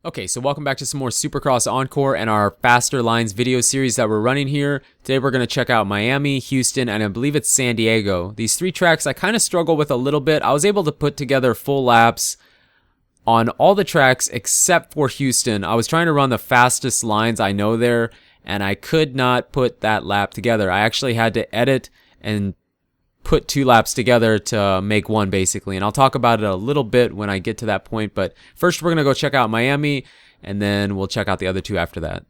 Okay, so welcome back to some more Supercross Encore and our Faster Lines video series that we're running here. Today we're going to check out Miami, Houston, and I believe it's San Diego. These three tracks I kind of struggle with a little bit. I was able to put together full laps on all the tracks except for Houston. I was trying to run the fastest lines I know there, and I could not put that lap together. I actually had to edit and put two laps together to make one, basically, and I'll talk about it a little bit when I get to that point. But first we're gonna go check out Miami, and then we'll check out the other two after that.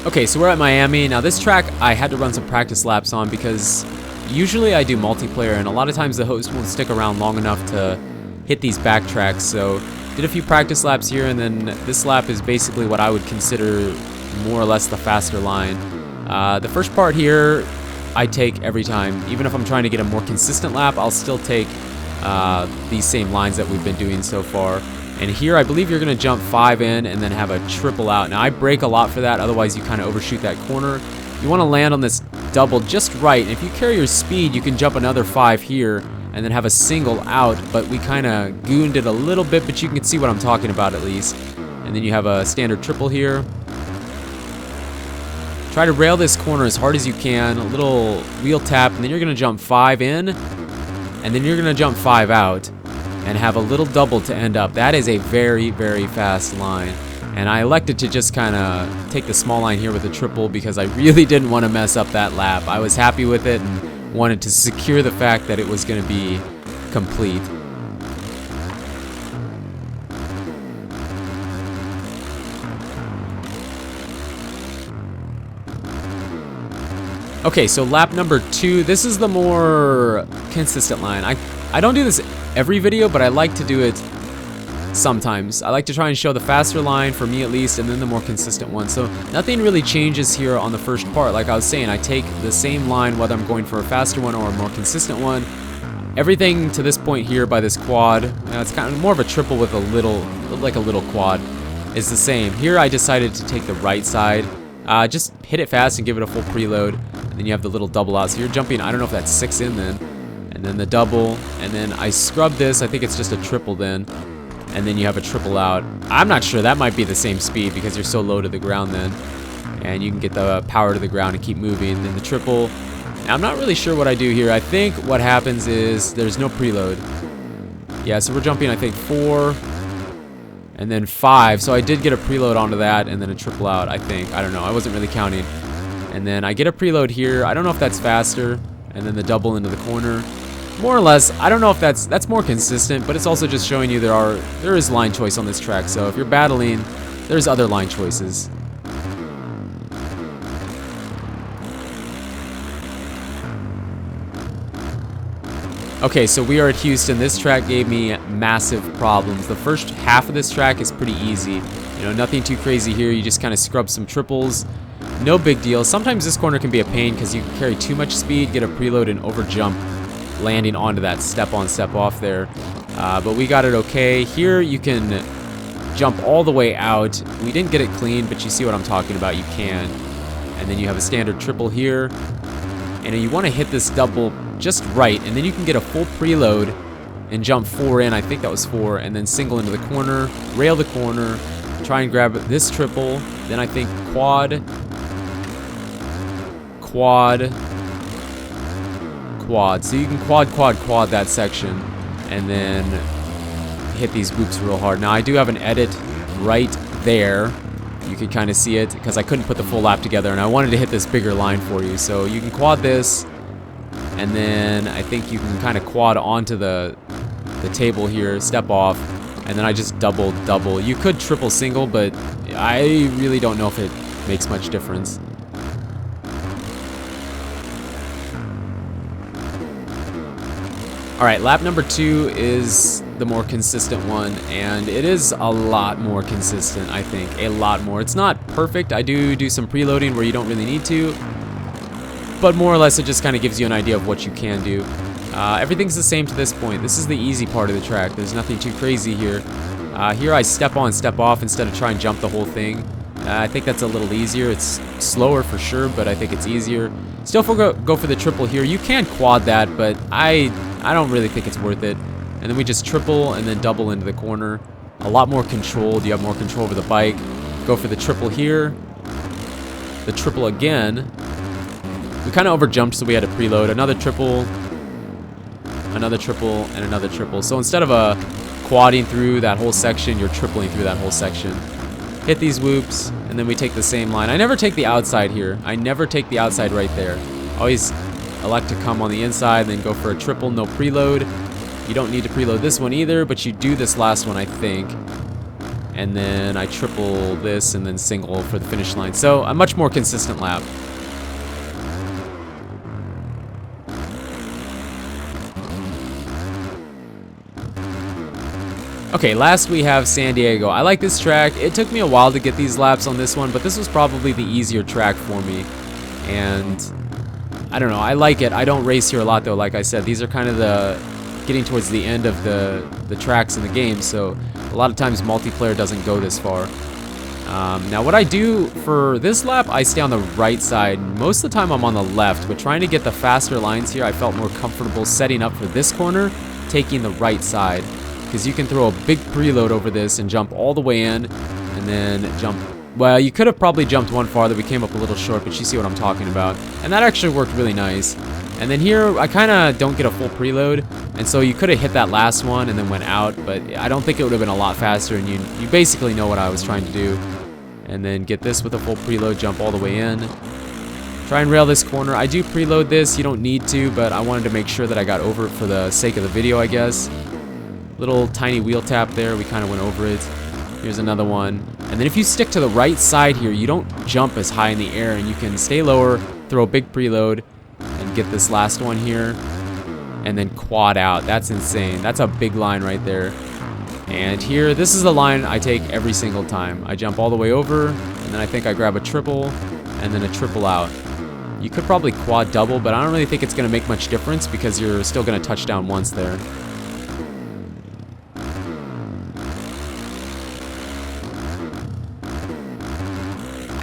Okay, so we're at Miami. Now this track I had to run some practice laps on because usually I do multiplayer, and a lot of times the host won't stick around long enough to hit these back tracks. So did a few practice laps here, and then this lap is basically what I would consider more or less the faster line. The first part here I take every time. Even if I'm trying to get a more consistent lap, I'll still take these same lines that we've been doing so far. And here I believe you're going to jump 5 in and then have a triple out. Now I brake a lot for that, otherwise you kind of overshoot that corner. You want to land on this double just right, and if you carry your speed you can jump another 5 here and then have a single out, but we kind of gooned it a little bit, but you can see what I'm talking about at least. And then you have a standard triple here. Try to rail this corner as hard as you can, a little wheel tap, and then you're going to jump 5 in, and then you're going to jump 5 out, and have a little double to end up. That is a very, very fast line. And I elected to just kind of take the small line here with a triple because I really didn't want to mess up that lap. I was happy with it and wanted to secure the fact that it was going to be complete. Okay, so lap number 2, this is the more consistent line. I don't do this every video, but I like to do it sometimes. I like to try and show the faster line, for me at least, and then the more consistent one. So nothing really changes here on the first part. Like I was saying, I take the same line whether I'm going for a faster one or a more consistent one. Everything to this point here by this quad, it's kind of more of a triple with a little, like a little quad, is the same. Here I decided to take the right side. Just hit it fast and give it a full preload. And then you have the little double out. So you're jumping, I don't know if that's 6 in then. And then the double. And then I scrub this. I think it's just a triple then. And then you have a triple out. I'm not sure. That might be the same speed because you're so low to the ground then. And you can get the power to the ground and keep moving. Then the triple. Now, I'm not really sure what I do here. I think what happens is there's no preload. Yeah, so we're jumping, I think, 4. And then 5. So I did get a preload onto that and then a triple out, I think. I don't know. I wasn't really counting. And then I get a preload here. I don't know if that's faster. And then the double into the corner. More or less, I don't know if that's more consistent, but it's also just showing you there is line choice on this track. So if you're battling, there's other line choices. Okay, so we are at Houston. This track gave me massive problems. The first half of this track is pretty easy. You know, nothing too crazy here. You just kind of scrub some triples. No big deal. Sometimes this corner can be a pain because you can carry too much speed, get a preload, and over jump, landing onto that step on, step off there. But we got it okay. Here you can jump all the way out. We didn't get it clean, but you see what I'm talking about. You can. And then you have a standard triple here. And you want to hit this double just right, and then you can get a full preload and jump 4 in. I think that was 4, and then single into the corner, rail the corner, try and grab this triple. Then I think quad, quad, quad. So you can quad, quad, quad that section, and then hit these whoops real hard. Now I do have an edit right there. You can kind of see it because I couldn't put the full lap together, and I wanted to hit this bigger line for you. So you can quad this, and then I think you can kind of quad onto the table here, step off, and then I just double. You could triple single, but I really don't know if it makes much difference. Alright, lap number 2 is the more consistent one, and it is a lot more consistent, I think. A lot more. It's not perfect. I do some preloading where you don't really need to, but more or less it just kind of gives you an idea of what you can do. Everything's the same to this point. This is the easy part of the track. There's nothing too crazy here. Here I step on, step off instead of trying to jump the whole thing. I think that's a little easier. It's slower for sure, but I think it's easier. Still go for the triple here. You can quad that, but I don't really think it's worth it. And then we just triple and then double into the corner. A lot more controlled. You have more control over the bike. Go for the triple here. The triple again. We kind of over jumped, so we had to preload. Another triple, and another triple. So instead of quadding through that whole section, you're tripling through that whole section. Hit these whoops, and then we take the same line. I never take the outside here. I never take the outside right there. Always elect to come on the inside, then go for a triple, no preload. You don't need to preload this one either, but you do this last one, I think. And then I triple this and then single for the finish line. So a much more consistent lap. Okay, last we have San Diego. I like this track. It took me a while to get these laps on this one, but this was probably the easier track for me. And I don't know, I like it. I don't race here a lot though, like I said. These are kind of getting towards the end of the tracks in the game, so a lot of times multiplayer doesn't go this far. Now what I do for this lap, I stay on the right side. Most of the time I'm on the left, but trying to get the faster lines here, I felt more comfortable setting up for this corner, taking the right side. Because you can throw a big preload over this and jump all the way in, and then jump. Well, you could have probably jumped one farther. We came up a little short, but you see what I'm talking about. And that actually worked really nice. And then here, I kind of don't get a full preload, and so you could have hit that last one and then went out, but I don't think it would have been a lot faster, and you basically know what I was trying to do. And then get this with a full preload, jump all the way in. Try and rail this corner. I do preload this. You don't need to, but I wanted to make sure that I got over it for the sake of the video, I guess. Little tiny wheel tap there, we kind of went over it. Here's another one. And then if you stick to the right side here, you don't jump as high in the air, and you can stay lower, throw a big preload, and get this last one here, and then quad out. That's insane. That's a big line right there. And here, this is the line I take every single time. I jump all the way over, and then I think I grab a triple, and then a triple out. You could probably quad double, but I don't really think it's going to make much difference because you're still going to touch down once there.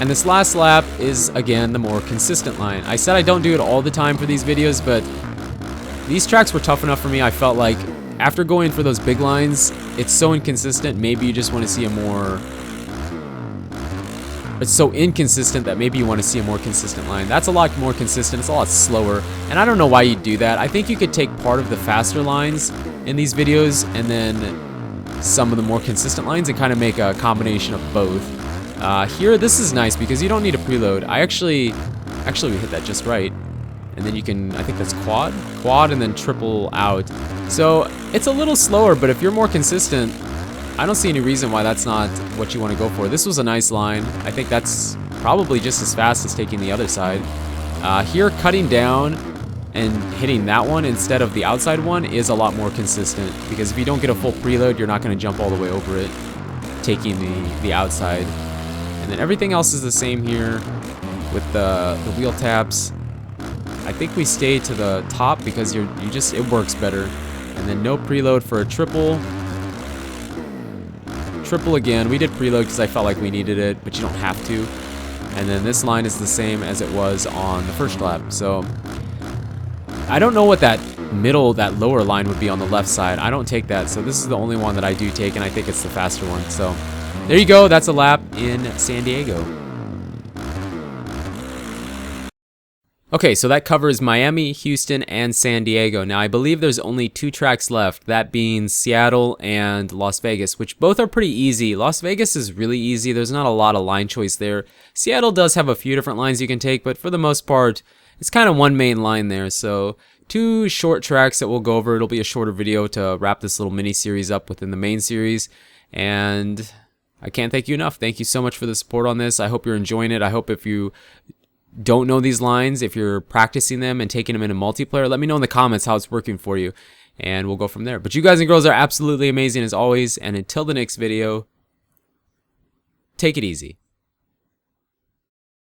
And this last lap is, again, the more consistent line. I said I don't do it all the time for these videos, but these tracks were tough enough for me. I felt like after going for those big lines, it's so inconsistent, maybe you just want to see a more... It's so inconsistent that maybe you want to see a more consistent line. That's a lot more consistent. It's a lot slower. And I don't know why you'd do that. I think you could take part of the faster lines in these videos and then some of the more consistent lines and kind of make a combination of both. Here, this is nice because you don't need a preload. Actually we hit that just right. And then you can, I think that's quad, and then triple out. So it's a little slower, but if you're more consistent, I don't see any reason why that's not what you want to go for. This was a nice line. I think that's probably just as fast as taking the other side. Here, cutting down and hitting that one instead of the outside one is a lot more consistent, because if you don't get a full preload, you're not going to jump all the way over it, taking the outside. And then everything else is the same here with the wheel taps. I think we stay to the top because it works better. And then no preload for a triple. Triple again. We did preload because I felt like we needed it, but you don't have to. And then this line is the same as it was on the first lap. So I don't know what that lower line would be on the left side. I don't take that, so this is the only one that I do take, and I think it's the faster one. So there you go. That's a lap in San Diego. Okay, so that covers Miami, Houston, and San Diego. Now, I believe there's only 2 tracks left, that being Seattle and Las Vegas, which both are pretty easy. Las Vegas is really easy. There's not a lot of line choice there. Seattle does have a few different lines you can take, but for the most part, it's kind of one main line there. So 2 short tracks that we'll go over. It'll be a shorter video to wrap this little mini series up within the main series. And I can't thank you enough. Thank you so much for the support on this. I hope you're enjoying it. I hope if you don't know these lines, if you're practicing them and taking them into multiplayer, let me know in the comments how it's working for you, and we'll go from there. But you guys and girls are absolutely amazing as always, and until the next video, take it easy.